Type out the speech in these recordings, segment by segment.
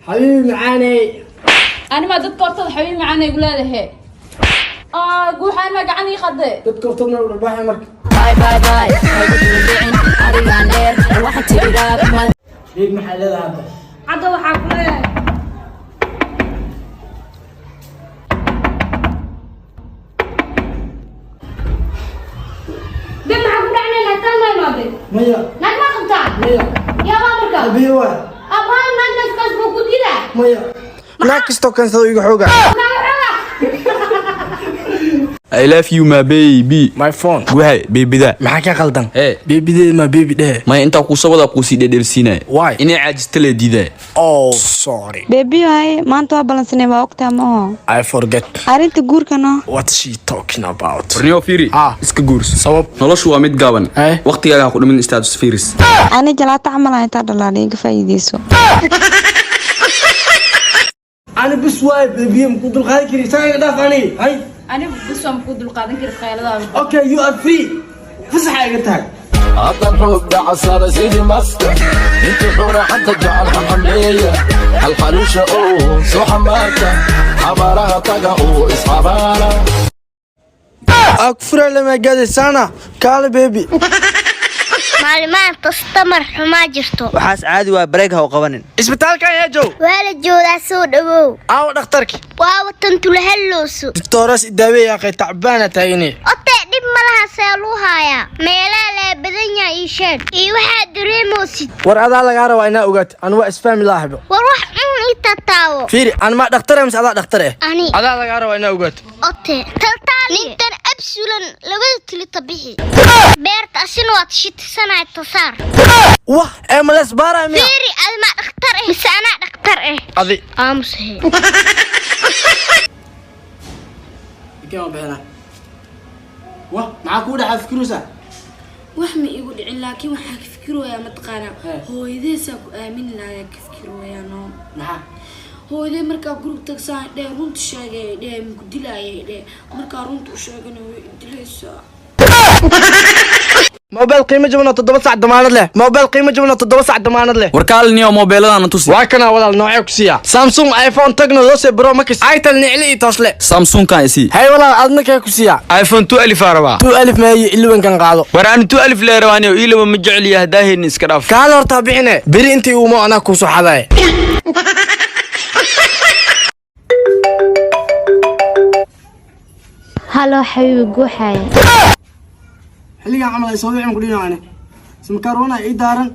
حبيبي معاني أنا ما تذكرت حبيبي معاني يقول هذا قول حالي ما قعني خدي تذكرت من الرباحي مرك باي باي باي أريد غير واحد تجرب ليك محل هذا عدا وحاكله بما حكم عني لا تما ماضي ميا لا ما قمت ميا يا مامرك أبي هو أبغى ما نسكت بوجود كده ميا ناكس توكن سوي حوجة I love you my baby. my phone Why baby da? maxaa ka qaldan Hey. baby de ma baby de Ma inta ku soo wada ku sii dhedhelsiinay. Why? Inay caajista la diiday. oh sorry Baby hay maanta waa balansanay waa ogtaa ma I forget arinta guurkana what she talking about Warniyo fiiri. Iska guurso. sabab Noloshu waa mid gaaban. Eh? Waqtigaaga ku dhimin status fiiris. ani jalaata camal ay taa dhalaanay iga faa'iideyso أنا بس وايد بيم كنت الخارج كذي ساعة دافعني هاي أنا بس ما بقول القادم كده خيال هذا أوكي you are free فسح حاجتك عطى الحب عصار سيدي مصر انت حورة حتى جعلها حملية الخلوشة اوه سو حمارتة عبارها طقا اصحابها أكفر لما قاعد سنة قال بيبي maalmahan kastamar xumaa jirto waxaas caadi waa bareeg ha u qabanin isbitaalka ayaa joog waa la joogaa soo dhawow aawo dhakhtarki waa watan tulahallooso doctores daaweey aqay tacbaana taagni otee dhib ma laha see luu haayaa meelaa lee badan yahay ii sheeg iyo waxaad dareemoosid war adaa lagaa rabaa inaa ogaat anu waa isfahmi laaxibo war wax ii tataawo fiiri an ma dhakhtar mise adaa dhakhtar ani adaa lagaa rabaa inaa ogaat otee taltaal ninkan absulan labada tilita bixi beerta asina waad shitisanay tasaar wah MLS baara miya fiiri ad ma dhakhtar mise anaa dhakhtar adi aamusahee كم بينا واه معاك ولا حفكروسا وحمي يقول دحين لكن waxa ka fikiraya ma taqaana hooyadeesa ku aamin lahayd ka fikiraya no maxaa hooyadee marka group tagsan dheer runta sheegay dheer ku dilayay dheer marka runta u sheegana way dilaysaa موبايل قيمة جبنا 7 ساعة ضمانات له موبايل قيمة جبنا 7 ساعة ضمانات له Warkaalniyo mobiiladana tusi. waa kana walaal nooc ku siya Samsung iPhone tagno loo see Pro Max aytal nicli toosle Samsung ka isi. hay walaal adna ka ku siya iPhone 12 araba. 2000 ma ilwan kan qaado Waraan 12 la rawaani oo ilaba ma jecel yahay daahin iska dhaaf. kaal horta bixine biri intii uu ma ana ku soo xaday halo xabiibi guuxay xilliga camal ay soo bixin ku dhinaane simkaarwana ay daaran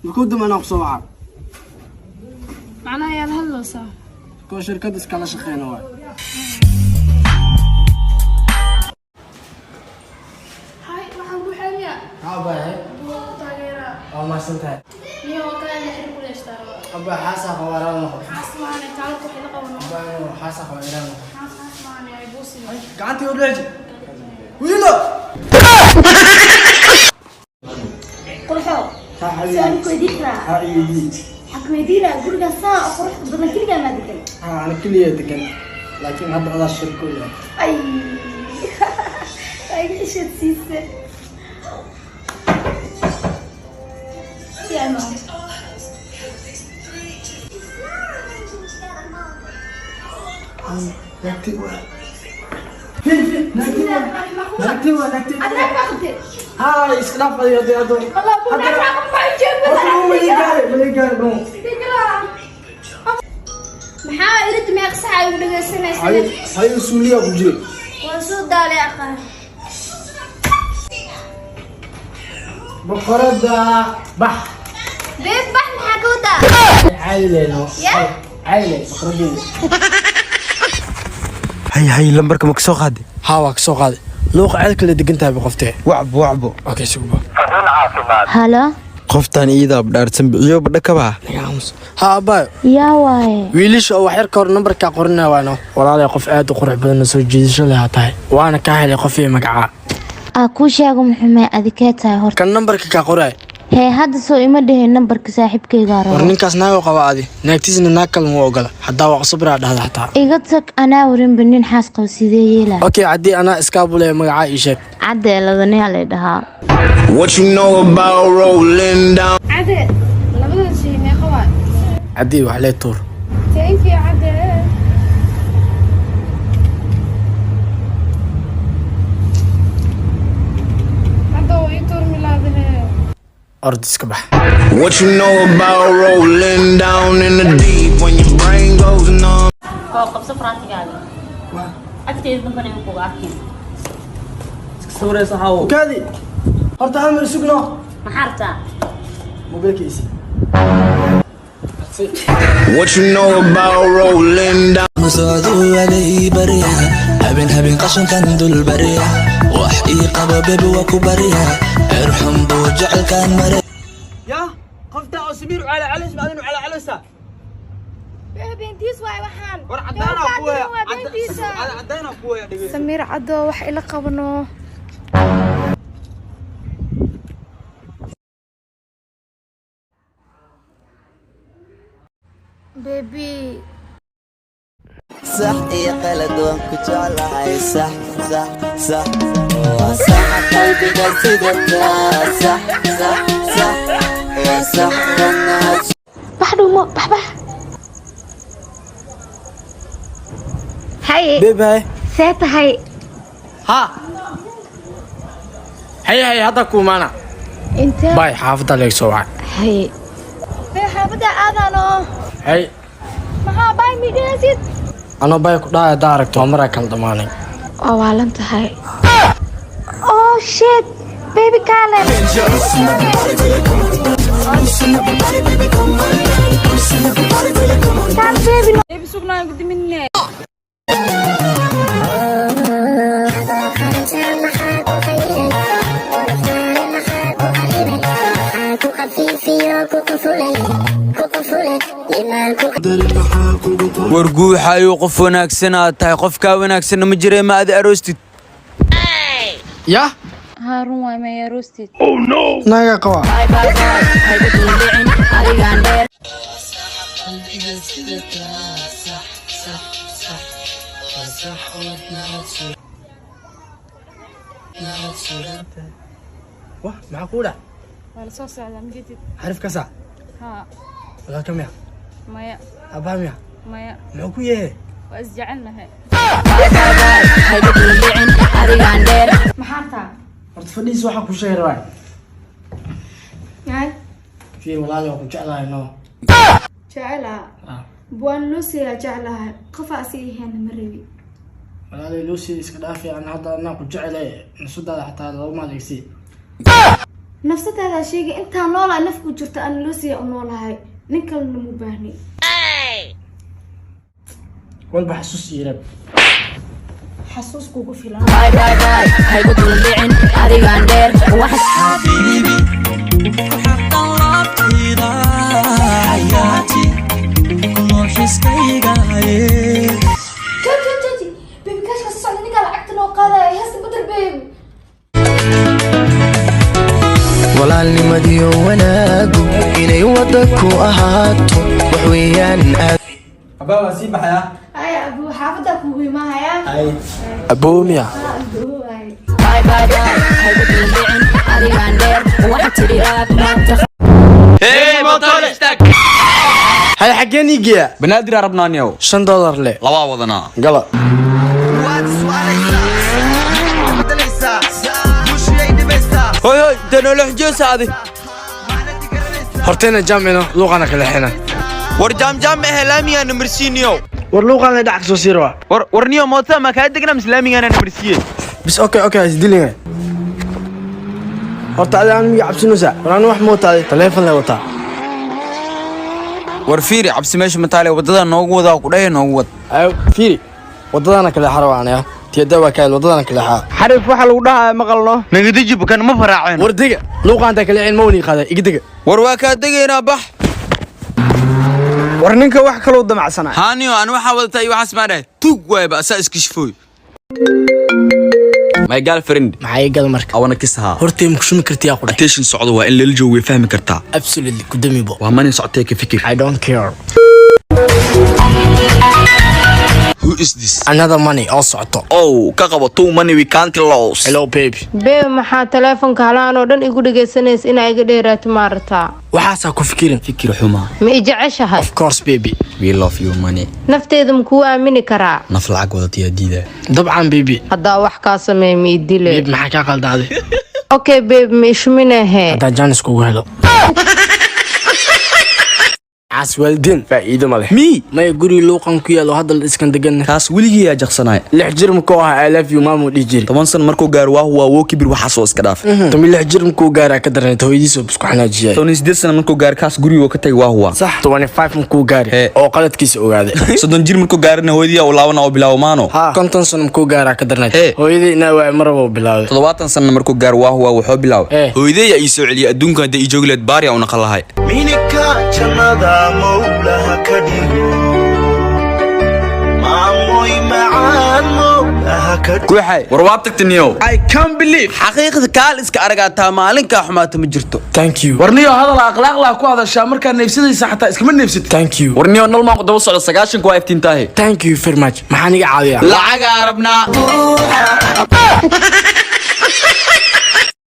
markuu damana ku soo waca macnaha yaad hadlaysaa ko shirkad iskala shaqeeyna waa hay waxaan ku xariya ha baa taageera ma santahay iyo kale la xiriir ku leestaa aba xaasa qawaraan asmaana taal ku xil qabano aba xaasa qawaraan asmaana ay buusi gacantii u dheeji wiilo qurxo ha saan ku dikra ha iidi xakmeedina guriga saa qurux badan kaliya ma digan ha ana kaliya degan laakiin hadda adaa shirkooda ay ay ishad siise يا ماما نكتب هاي اسلاف يا دو maxaa irid meeqsaha ay u dhageysanaysaa هاي سمليه ابو جري waan soo daalay aqaan بقرده بح beed bax maxaa ka wadaa عايله عايله بقرده hay lambarka ma ka soo qaaday ها واك سو قادي لوق عيلك اللي دقنتها بقفتي wacbo اوكي سوبر halo qoftan iida abdhaarsan bixiyo badha ka baa ها باي yaa waaye wiilish oo waxyar ka hor nambarka qornaa waano walaalay qof aad u qurux badan soo jiidasho leh tahay waana ka helay qof iyo magaca ku sheego muxuu adikee tahay horta kan nambarka ka qoray hee hadda soo ima dhihin nambarka saaxiibkayga war rabo ninkaas naago qaba adi naagtiisna naag kale ma ogola hadaa waa sabra dhahda hataa iga tag anaa warin banin xaas qab sidee yeelaa okay hadii ana iskaabule magaca ii sheeg cadeeladani la dhahaa What you know about rolling down عادي لبدا شيء ما قواد hadii wax lee tuur orod iska bax. What you know about rolling down in the deep when your brain goes numb? qabso frantigaaga agteeda danbana ku arkin sawiraysa hawo kaadi horta hal mar sugno maxarta mobilkiisa What you know about rolling down? مساعدو علي بريا هبن قشن كان دول بريا وحقيقة بابي وكو بريا ارحم بوجعل كان مريا يا قفتا او سمير على علس بعدين على علسه بنتيس واي waxaan war cadana kuwa cadana kuwa Samir Cado wax ila qabno baby صح يا قلد وانكو جعلها صح صح صح صح قلبي قصدك صح صح صح يا صح بحدو بح هاي بيبي سيت هاي ها هي هذا كومانا انت باي حافظة لك سواء هاي حافظة اذانو هي ما باي ميديسيد أنا باي كدا دارك تومرا كان ضماني وعلمت هاي اوه شيت بيبي كالن كان بيبي سوقنا قد مني warguuxayo qof wanaagsan aad tahay qofka wanaagsan ma jiray ma aad aroostid ya هارون واي ما يروستي oh no naga qawa wah معقولة ولا صوص على مجدد عارف كسا ها ولا كم يا مايا أبام يا مايا معقولة وأزجعلنا هاي محارتها فديس waxa ku sheeray هاي في walaal oo ku jeclahay no جعلها بوان لوسي جعلها قفاسي هنا مريبي walaal Lucy iska dhaafay aan hadda ana ku jeclay nasuudada xataa loo maleysay نفسها شيء انت نولا نفكو جرت ان لوسي او نولا هاي نكل مو باهني walba xasuus yeelab حسوس كوكو فيلان باي باي باي هاي بدون بيعن أريغان دير واحد حبيبي حق الله بطيرا حياتي كل حس كيغاي جي بيبي كاش كاش صعدني قال عقت لو قادا هسه بدر بيبي walaalnimadiyo wanaagu inay wadaku ahaato wax weeyaan abaa sii baxaya هاي ابو حافظك وما هيا ay aboomiya ابو هاي باي باي باي هاي بدون بيعن أريغان دير واحد ترياب ما hey motor stack hay xageen igiya banaadir rabnaaniyow $5 le laba wadana gala hoy hoy tanolo xijoosa adi horteena jaamino luqana kala xina war jaam ehelamiya numrsiiniyow war luqana dhac soo siirwa war niyo moota ma ka degnaa islaamiga numrsiye bis okay isdilinga horta adaan mi cabsinusa waraan wax mootaday telefoon la wata war fiiri cabsi meesha mataale wadada noogu wada ku dhahay noogu wad ayo fiiri wadadana kala xarawaanaya tiyada waa kale wadadana kala xarif waxa lagu dhahaa maqalno nagadijib kan ma faraaceen war diga luqanta kala ciin mawni qaada igdiga war waa ka degeena bax war ninka wax kale u damacsanaa haaniyo aan waxa wadatay waxa smaadhay tug wayba asaa iskishfooy my girlfriend maxay gal marka awana kisaha hortay ma kushumi kartiyaa qudhay attention socdo waa in la joogo way fahmi kartaa absolutely kudamibo waa mani socotay ka fikir I don't care who is this another money oo socoto oh ka qabo two money we can't lose hello baby bee maxaa telefonka halaan oo dhan igu dhageysanaysa in ay iga dheeraato maarata waxaasa ku fikirin fikir xuma ma i jeceshahay of course baby we love you money nafteeda ma kuu aamini karaa naf lacag wadatiya diida dabcan baby haddaa wax kaa sameey ma i dile baby maxaa ka qaldaaday okay babe ma ishuminahe haddaa jaanis kugu helo عسوالدين فايدة ماله مي ما يقولي لوقن كيالو هذا الاسكن دقن kaas weligii yaa jaqsanaay لح جرم كوها I love you مامو دي جيري 10 san markuu gaar waa kibir waxa soo iska dhaaf تمي لح جرم كو غارا كدرنت هويديسو بسكو حناجيا 18 san markuu gaar kaas guriga ka tagay waa صح 25 مكو غاري oo qaladkiisa ogaade 30 jir markuu gaarina hooyadii oo laabana oo bilaaw maano ها كنتن سن مكو غارا كدرنت hooyadii ina waa marabo bilaaw 70 san markuu gaar waa wuxuu bilaaw hooyadii ay soo celiyay adduunka hadii joogleed baari oo naqalahay minika jannada mawlaha kadigo maamoy macaan mawlaha kadigo waxay war waa tagtaniyo I can't believe xaqiiqada kaal iska aragtaa maalinka xumaata ma jirto thank you warniyo hadal akhlaaq la ku hadashaa marka neefsadaysa xataa iskama neefsid thank you warniyo nol ma qodobada socda 90 ku waa iftiin tahay thank you very much maxaan iga caawiyaa lacag arabna